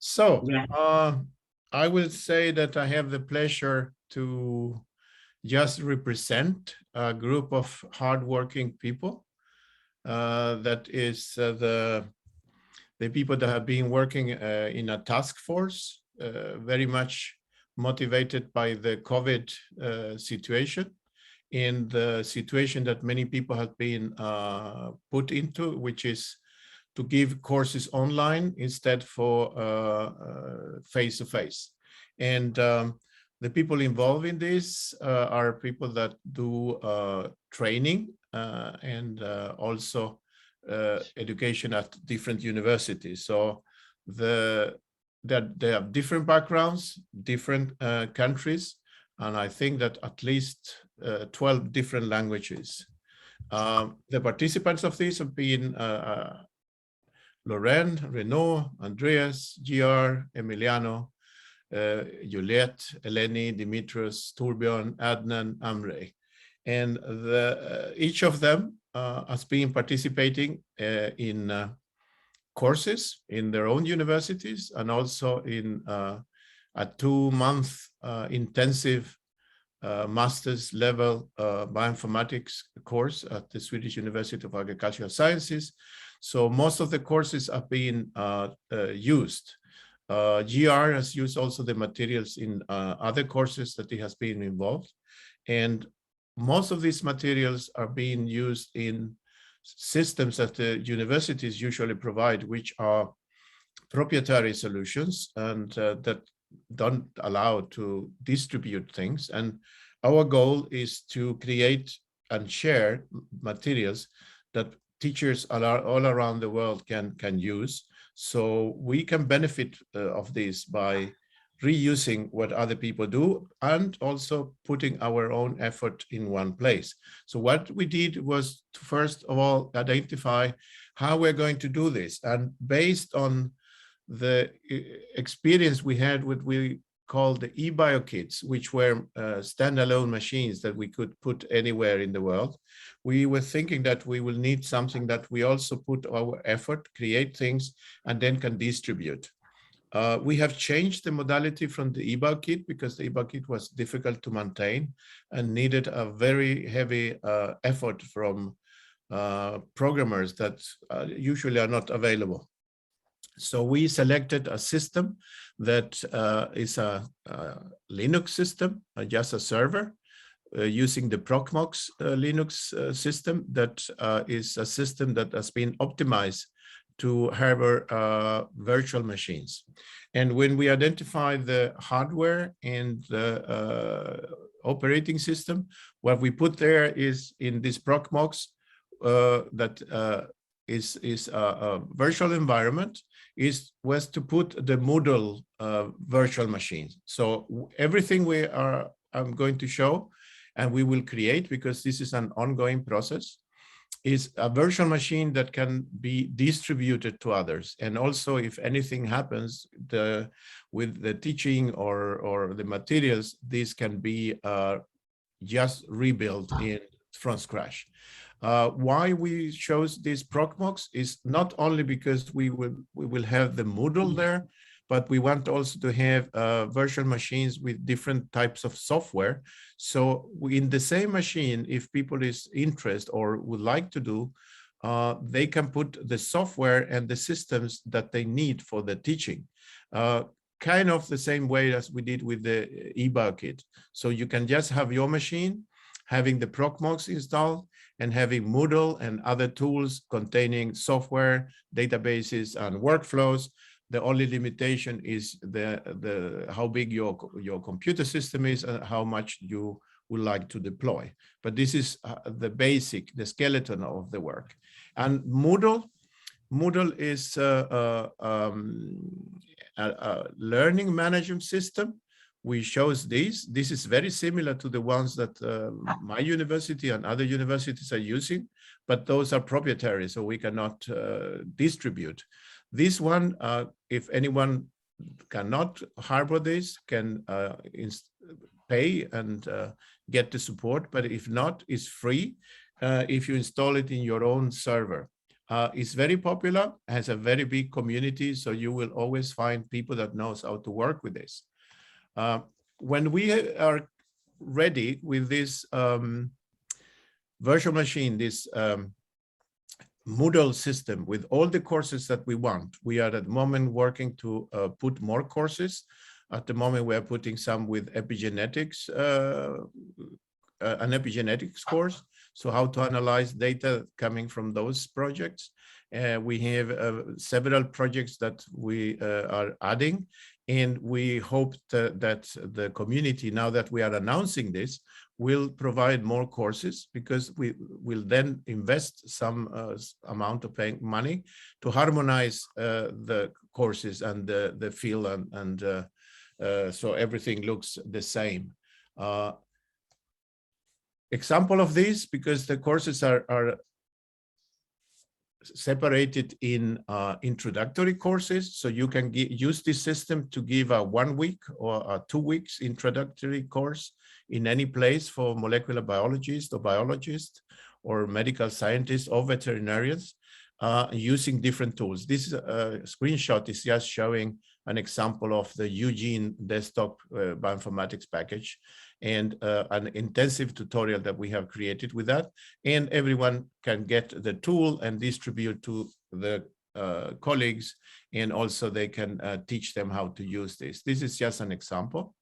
So Yeah. I will say that I have the pleasure to just represent a group of hardworking people. That is the people that have been working in a task force, very much motivated by the COVID situation, in the situation that many people have been put into, which is to give courses online instead for face-to-face. And the people involved in this are people that do training and also education at different universities. So they have different backgrounds, different countries, and I think that at least 12 different languages. The participants of this have been Loren, Renaud, Andreas, GR, Emiliano, Juliette, Eleni, Dimitrios, Tourbjörn, Adnan, Amre. And each of them has been participating in courses in their own universities and also in a 2-month intensive master's level bioinformatics course at the Swedish University of Agricultural Sciences. So most of the courses are being used. GR has used also the materials in other courses that he has been involved. And most of these materials are being used in systems that the universities usually provide, which are proprietary solutions and that don't allow to distribute things. And our goal is to create and share materials that teachers all around the world can use. So we can benefit of this by reusing what other people do and also putting our own effort in one place. So what we did was to first of all identify how we're going to do this. And based on the experience we had with we called the eBio kits, which were standalone machines that we could put anywhere in the world, we were thinking that we will need something that we also put our effort, create things, and then can distribute. We have changed the modality from the eBio kit because the eBio kit was difficult to maintain and needed a very heavy effort from programmers that usually are not available. So we selected a system that is a Linux system, just a server, using the Proxmox Linux system that is a system that has been optimized to harbor virtual machines. And when we identify the hardware and the operating system, what we put there is in this Proxmox that is a virtual environment was to put the Moodle virtual machines. So everything I'm going to show and we will create, because this is an ongoing process, is a virtual machine that can be distributed to others. And also if anything happens with the teaching or the materials, this can be just rebuilt from scratch. Why we chose this Proxmox is not only because we will have the Moodle there, but we want also to have virtual machines with different types of software. So in the same machine, if people is interested or would like to do, they can put the software and the systems that they need for the teaching. Kind of the same way as we did with the eBio kit. So you can just have your machine, having the Proxmox installed, and having Moodle and other tools containing software, databases, and workflows. The only limitation is how big your computer system is and how much you would like to deploy. But this is the basic, the skeleton of the work. And Moodle is a learning management system. We chose this. This is very similar to the ones that my university and other universities are using, but those are proprietary, so we cannot distribute. This one, if anyone cannot harbor this, can pay and get the support, but if not, it's free if you install it in your own server. It's very popular, has a very big community, so you will always find people that knows how to work with this. When we are ready with this virtual machine, this Moodle system with all the courses that we want, we are at the moment working to put more courses. At the moment, we are putting some with epigenetics, an epigenetics course. So how to analyze data coming from those projects. We have several projects that we are adding, and we hope that the community, now that we are announcing this, will provide more courses, because we will then invest some amount of money to harmonize the courses and the field, and so everything looks the same. Example of this, because the courses are separated in introductory courses, so you can use this system to give a 1 week or a 2 weeks introductory course in any place for molecular biologists or biologists or medical scientists or veterinarians using different tools. This screenshot is just showing an example of the Eugene desktop bioinformatics package, and an intensive tutorial that we have created with that. And everyone can get the tool and distribute to the colleagues, and also they can teach them how to use this. This is just an example.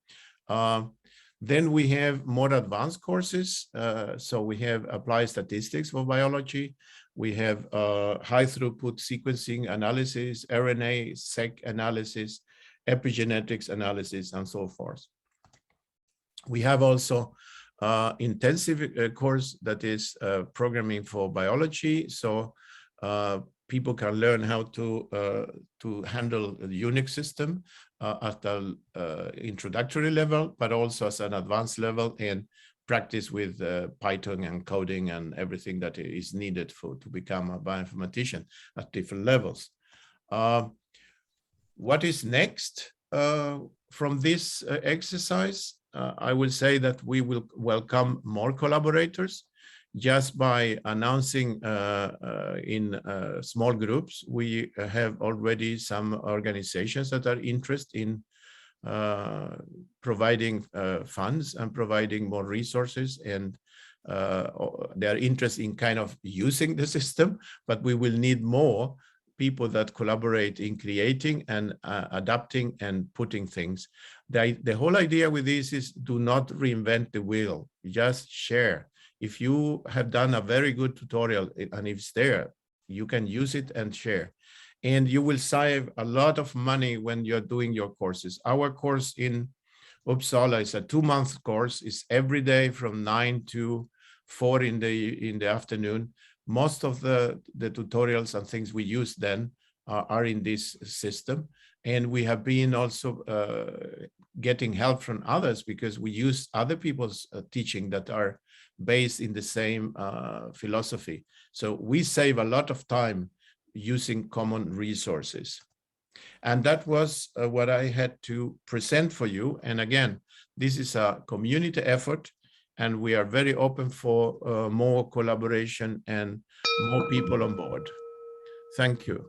Then we have more advanced courses. So we have applied statistics for biology. We have high throughput sequencing analysis, RNA-seq analysis, epigenetics analysis, and so forth. We have also intensive course that is programming for biology. So people can learn how to handle the Unix system at the introductory level, but also as an advanced level, and practice with Python and coding and everything that is needed to become a bioinformatician at different levels. What is next from this exercise? I will say that we will welcome more collaborators just by announcing in small groups. We have already some organizations that are interested in providing funds and providing more resources, and they are interested in kind of using the system, but we will need more people that collaborate in creating and adapting and putting things. The whole idea with this is do not reinvent the wheel, just share. If you have done a very good tutorial and if it's there, you can use it and share. And you will save a lot of money when you're doing your courses. Our course in Uppsala is a 2-month course. It's every day from 9 to 4 in the afternoon. Most of the tutorials and things we use then are in this system. And we have been also getting help from others, because we use other people's teaching that are based in the same philosophy. So we save a lot of time using common resources. And that was what I had to present for you. And again, this is a community effort, and we are very open for more collaboration and more people on board. Thank you.